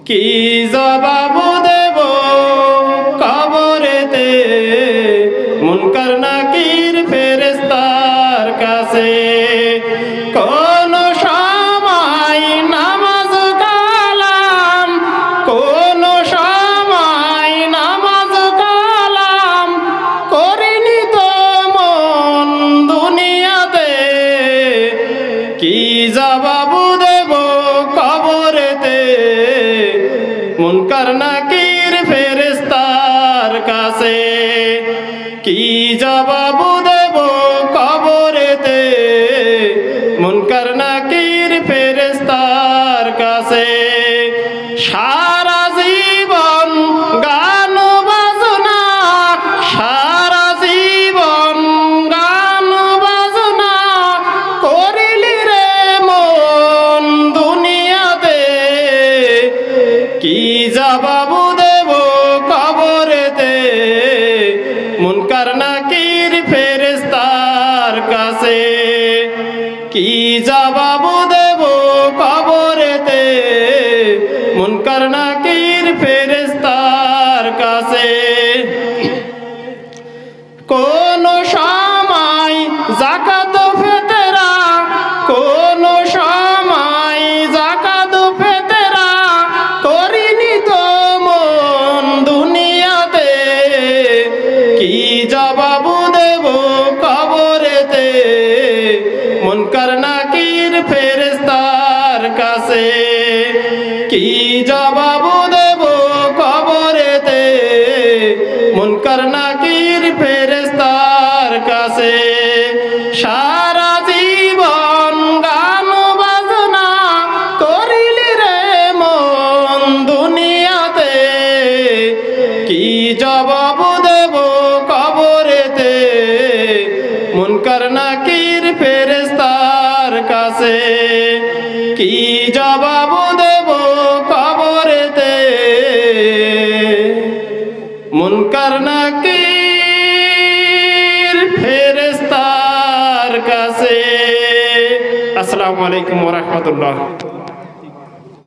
কি জবাব দেব কবরেতে মুনকার নাকির ফেরেশতার কাছে। কোন সময় নামাজ কালাম, কোন সময় নামাজ কালাম করিনি তো মন দুনিয়াতে। কি জবাব দেব কবরেতে মুনকার নাকির ফেরেশতার কাছে। কি জবাব দেব কবরেতে মুনকার নাকির ফেরেশতার কাছে। সারা জীবন গান বাজনা, সারা জীবন গান বাজনা করিলি রে মন দুনিয়াতে। কি জবাব দেব কবরেতে মুনকার নাকির ফেরেশতার কাছে। কি জবাব দেব কবরেতে মুনকার নাকির ফেরেশতার কাছে। কোন সময় যাকাত ফিতরা, কোন সময় যাকাত ফিতরা করিনি তো মন দুনিয়াতে। কি জবাব দেব কবরেতে মুনকার নাকির ফেরেশতার কাছে। কি জবাব দেব কবরেতে মুনকার নাকির ফেরেশতার কাছে। সারা জীবন গান বাজনা করিলি রে মন দুনিয়াতে। কি জবাব দেব কবরেতে মুনকার নাকির ফেরেশতার কাছে। কি জবাব দেব কবরেতে মুনকার নাকির ফেরেশতার কাছে। আসসালামু আলাইকুম ওয়া রাহমাতুল্লাহ।